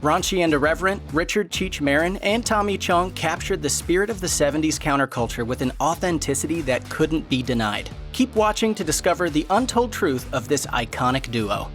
Raunchy and Irreverent, Richard, Cheech, Marin, and Tommy Chong captured the spirit of the 70s counterculture with an authenticity that couldn't be denied. Keep watching to discover the untold truth of this iconic duo.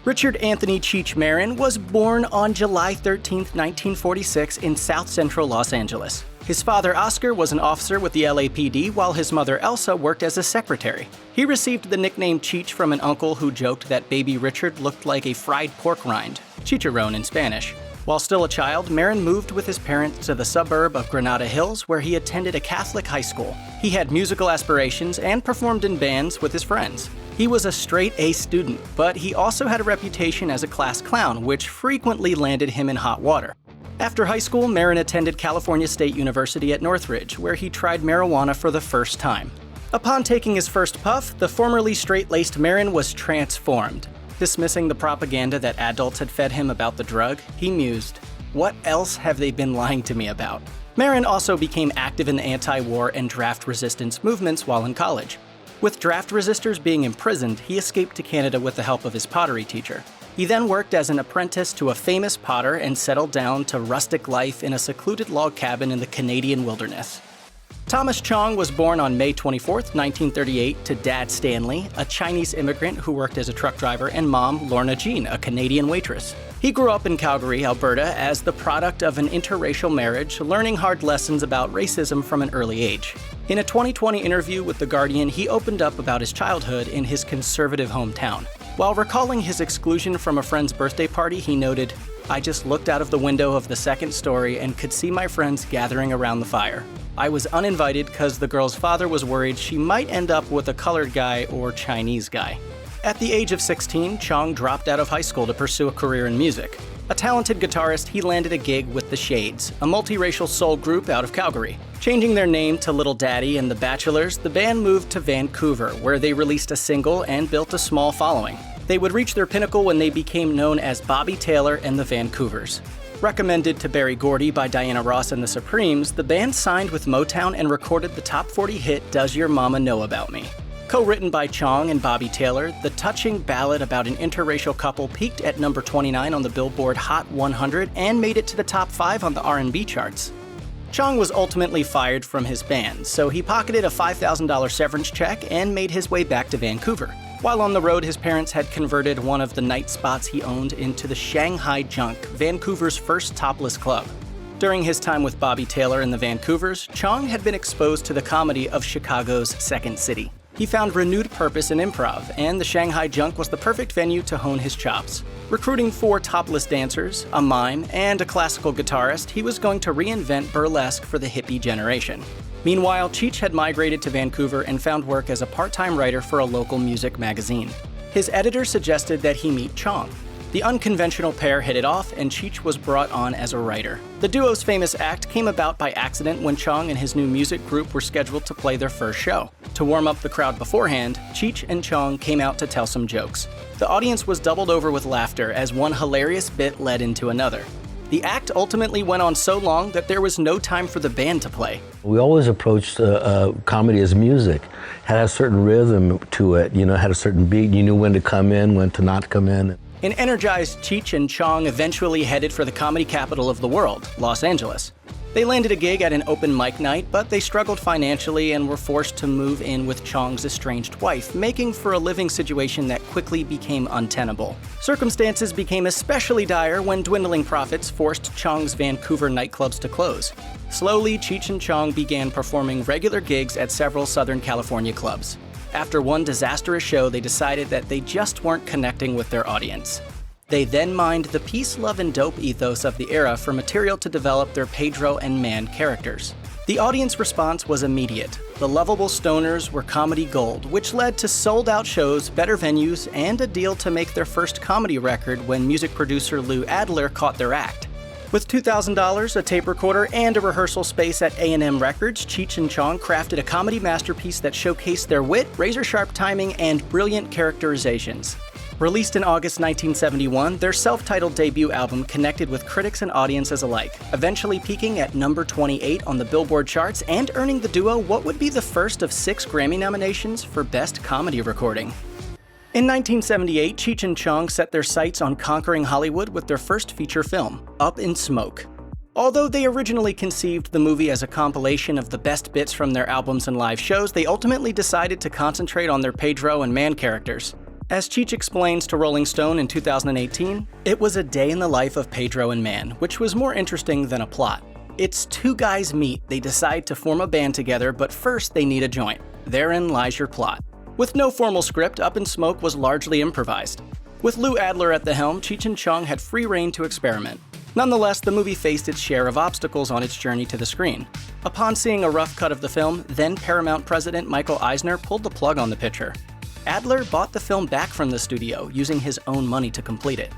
Richard Anthony Cheech Marin was born on July 13, 1946 in South Central Los Angeles. His father, Oscar, was an officer with the LAPD, while his mother, Elsa, worked as a secretary. He received the nickname Cheech from an uncle who joked that baby Richard looked like a fried pork rind, chicharrón in Spanish. While still a child, Marin moved with his parents to the suburb of Granada Hills, where he attended a Catholic high school. He had musical aspirations and performed in bands with his friends. He was a straight-A student, but he also had a reputation as a class clown, which frequently landed him in hot water. After high school, Marin attended California State University at Northridge, where he tried marijuana for the first time. Upon taking his first puff, the formerly straight-laced Marin was transformed. Dismissing the propaganda that adults had fed him about the drug, he mused, "What else have they been lying to me about?" Marin also became active in the anti-war and draft resistance movements while in college. With draft resistors being imprisoned, he escaped to Canada with the help of his pottery teacher. He then worked as an apprentice to a famous potter and settled down to rustic life in a secluded log cabin in the Canadian wilderness. Thomas Chong was born on May 24, 1938, to Dad Stanley, a Chinese immigrant who worked as a truck driver, and Mom, Lorna Jean, a Canadian waitress. He grew up in Calgary, Alberta, as the product of an interracial marriage, learning hard lessons about racism from an early age. In a 2020 interview with The Guardian, he opened up about his childhood in his conservative hometown. While recalling his exclusion from a friend's birthday party, he noted, "I just looked out of the window of the second story and could see my friends gathering around the fire. I was uninvited because the girl's father was worried she might end up with a colored guy or Chinese guy." At the age of 16, Chong dropped out of high school to pursue a career in music. A talented guitarist, he landed a gig with The Shades, a multiracial soul group out of Calgary. Changing their name to Little Daddy and The Bachelors, the band moved to Vancouver, where they released a single and built a small following. They would reach their pinnacle when they became known as Bobby Taylor and the Vancouvers. Recommended to Berry Gordy by Diana Ross and the Supremes, the band signed with Motown and recorded the top 40 hit Does Your Mama Know About Me? Co-written by Chong and Bobby Taylor, the touching ballad about an interracial couple peaked at number 29 on the Billboard Hot 100 and made it to the top 5 on the R&B charts. Chong was ultimately fired from his band, so he pocketed a $5,000 severance check and made his way back to Vancouver. While on the road, his parents had converted one of the night spots he owned into the Shanghai Junk, Vancouver's first topless club. During his time with Bobby Taylor and the Vancouvers, Chong had been exposed to the comedy of Chicago's Second City. He found renewed purpose in improv, and the Shanghai Junk was the perfect venue to hone his chops. Recruiting 4 topless dancers, a mime, and a classical guitarist, he was going to reinvent burlesque for the hippie generation. Meanwhile, Cheech had migrated to Vancouver and found work as a part-time writer for a local music magazine. His editor suggested that he meet Chong. The unconventional pair hit it off, and Cheech was brought on as a writer. The duo's famous act came about by accident when Chong and his new music group were scheduled to play their first show. To warm up the crowd beforehand, Cheech and Chong came out to tell some jokes. The audience was doubled over with laughter as one hilarious bit led into another. The act ultimately went on so long that there was no time for the band to play. We always approached comedy as music. Had a certain rhythm to it, had a certain beat. You knew when to come in, when to not come in. An energized Cheech and Chong eventually headed for the comedy capital of the world, Los Angeles. They landed a gig at an open mic night, but they struggled financially and were forced to move in with Chong's estranged wife, making for a living situation that quickly became untenable. Circumstances became especially dire when dwindling profits forced Chong's Vancouver nightclubs to close. Slowly, Cheech and Chong began performing regular gigs at several Southern California clubs. After one disastrous show, they decided that they just weren't connecting with their audience. They then mined the peace, love, and dope ethos of the era for material to develop their Pedro and Man characters. The audience response was immediate. The lovable stoners were comedy gold, which led to sold-out shows, better venues, and a deal to make their first comedy record when music producer Lou Adler caught their act. With $2,000, a tape recorder, and a rehearsal space at A&M Records, Cheech and Chong crafted a comedy masterpiece that showcased their wit, razor-sharp timing, and brilliant characterizations. Released in August 1971, their self-titled debut album connected with critics and audiences alike, eventually peaking at number 28 on the Billboard charts and earning the duo what would be the first of 6 Grammy nominations for Best Comedy Recording. In 1978, Cheech and Chong set their sights on conquering Hollywood with their first feature film, Up in Smoke. Although they originally conceived the movie as a compilation of the best bits from their albums and live shows, they ultimately decided to concentrate on their Pedro and Man characters. As Cheech explains to Rolling Stone in 2018, it was a day in the life of Pedro and Man, which was more interesting than a plot. It's two guys meet, they decide to form a band together, but first they need a joint. Therein lies your plot. With no formal script, Up in Smoke was largely improvised. With Lou Adler at the helm, Cheech and Chong had free rein to experiment. Nonetheless, the movie faced its share of obstacles on its journey to the screen. Upon seeing a rough cut of the film, then Paramount president Michael Eisner pulled the plug on the picture. Adler bought the film back from the studio, using his own money to complete it.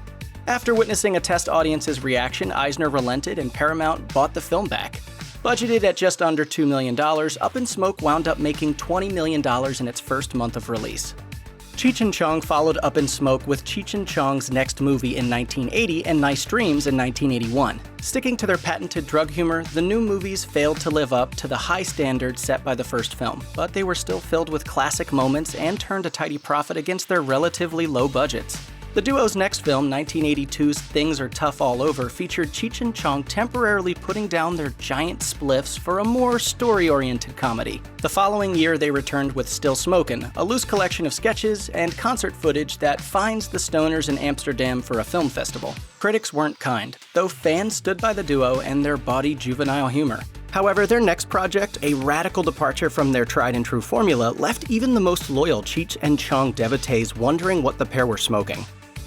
After witnessing a test audience's reaction, Eisner relented and Paramount bought the film back. Budgeted at just under $2 million, Up in Smoke wound up making $20 million in its first month of release. Cheech and Chong followed Up in Smoke with Cheech and Chong's next movie in 1980 and Nice Dreams in 1981. Sticking to their patented drug humor, the new movies failed to live up to the high standards set by the first film, but they were still filled with classic moments and turned a tidy profit against their relatively low budgets. The duo's next film, 1982's Things Are Tough All Over, featured Cheech and Chong temporarily putting down their giant spliffs for a more story-oriented comedy. The following year, they returned with Still Smokin', a loose collection of sketches and concert footage that finds the stoners in Amsterdam for a film festival. Critics weren't kind, though fans stood by the duo and their bawdy juvenile humor. However, their next project, a radical departure from their tried-and-true formula, left even the most loyal Cheech and Chong devotees wondering what the pair were smoking.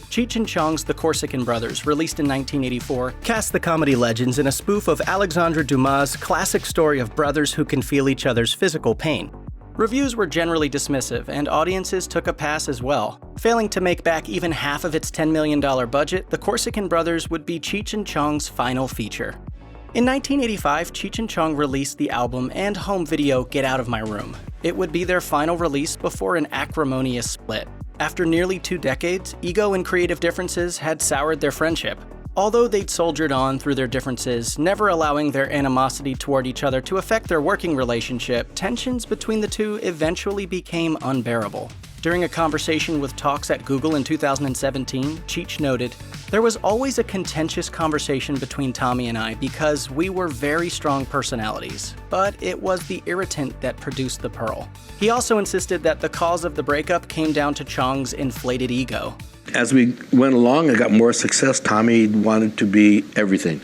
Cheech and Chong's The Corsican Brothers, released in 1984, cast the comedy legends in a spoof of Alexandre Dumas' classic story of brothers who can feel each other's physical pain. Reviews were generally dismissive, and audiences took a pass as well. Failing to make back even half of its $10 million budget, The Corsican Brothers would be Cheech and Chong's final feature. In 1985, Cheech and Chong released the album and home video Get Out of My Room. It would be their final release before an acrimonious split. After nearly 2 decades, ego and creative differences had soured their friendship. Although they'd soldiered on through their differences, never allowing their animosity toward each other to affect their working relationship, tensions between the two eventually became unbearable. During a conversation with Talks at Google in 2017, Cheech noted, "There was always a contentious conversation between Tommy and I because we were very strong personalities, but it was the irritant that produced the pearl." He also insisted that the cause of the breakup came down to Chong's inflated ego. As we went along and got more success, Tommy wanted to be everything.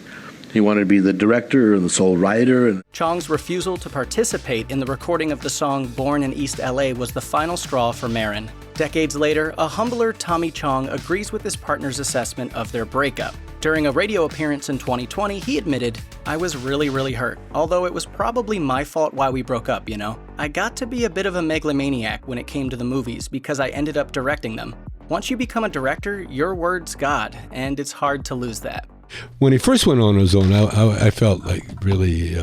He wanted to be the director and the sole writer. Chong's refusal to participate in the recording of the song Born in East LA was the final straw for Marin. Decades later, a humbler Tommy Chong agrees with his partner's assessment of their breakup. During a radio appearance in 2020, he admitted, "I was really hurt, although it was probably my fault why we broke up, you know. I got to be a bit of a megalomaniac when it came to the movies because I ended up directing them. Once you become a director, your word's God, and it's hard to lose that." When he first went on his own, I felt like really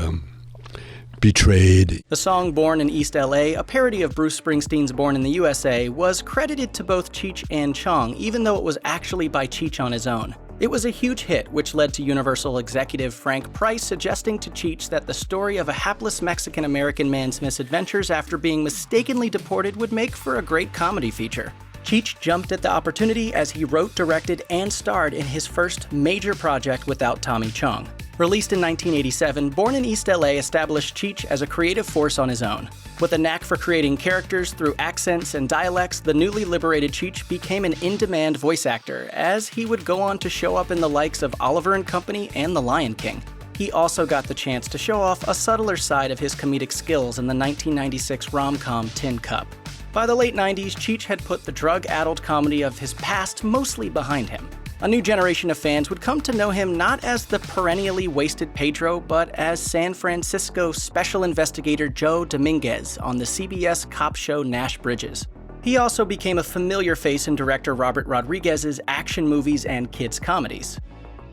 betrayed. The song Born in East LA, a parody of Bruce Springsteen's Born in the USA, was credited to both Cheech and Chong, even though it was actually by Cheech on his own. It was a huge hit, which led to Universal executive Frank Price suggesting to Cheech that the story of a hapless Mexican-American man's misadventures after being mistakenly deported would make for a great comedy feature. Cheech jumped at the opportunity as he wrote, directed, and starred in his first major project without Tommy Chong. Released in 1987, Born in East LA established Cheech as a creative force on his own. With a knack for creating characters through accents and dialects, the newly liberated Cheech became an in-demand voice actor, as he would go on to show up in the likes of Oliver and Company and The Lion King. He also got the chance to show off a subtler side of his comedic skills in the 1996 rom-com Tin Cup. By the late 90s, Cheech had put the drug-addled comedy of his past mostly behind him. A new generation of fans would come to know him not as the perennially wasted Pedro, but as San Francisco Special Investigator Joe Dominguez on the CBS cop show Nash Bridges. He also became a familiar face in director Robert Rodriguez's action movies and kids' comedies.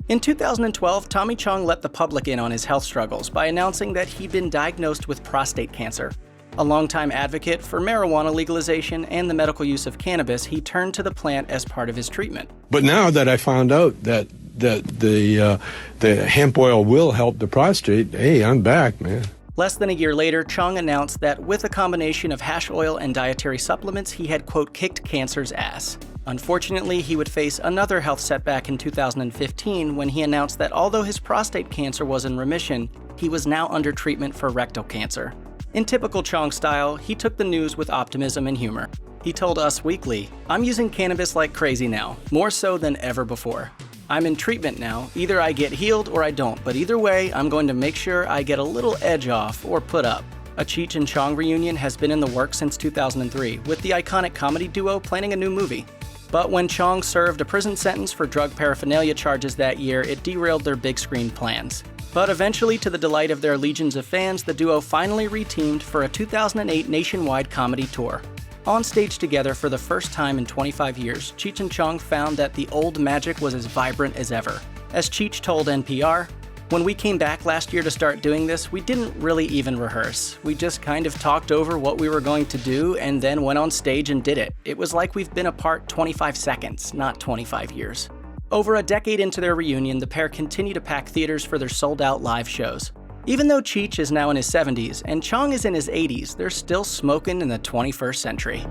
In 2012, Tommy Chong let the public in on his health struggles by announcing that he'd been diagnosed with prostate cancer. A longtime advocate for marijuana legalization and the medical use of cannabis, he turned to the plant as part of his treatment. But now that I found out that the hemp oil will help the prostate, hey, I'm back, man. Less than a year later, Chong announced that with a combination of hash oil and dietary supplements, he had, quote, kicked cancer's ass. Unfortunately, he would face another health setback in 2015 when he announced that although his prostate cancer was in remission, he was now under treatment for rectal cancer. In typical Chong style, he took the news with optimism and humor. He told Us Weekly, "I'm using cannabis like crazy now, more so than ever before. I'm in treatment now, either I get healed or I don't, but either way, I'm going to make sure I get a little edge off or put up." A Cheech and Chong reunion has been in the works since 2003, with the iconic comedy duo planning a new movie. But when Chong served a prison sentence for drug paraphernalia charges that year, it derailed their big screen plans. But eventually, to the delight of their legions of fans, the duo finally reteamed for a 2008 nationwide comedy tour. On stage together for the first time in 25 years, Cheech and Chong found that the old magic was as vibrant as ever. As Cheech told NPR, "When we came back last year to start doing this, we didn't really even rehearse. We just kind of talked over what we were going to do and then went on stage and did it. It was like we've been apart 25 seconds, not 25 years." Over a decade into their reunion, the pair continue to pack theaters for their sold-out live shows. Even though Cheech is now in his 70s and Chong is in his 80s, they're still smoking in the 21st century.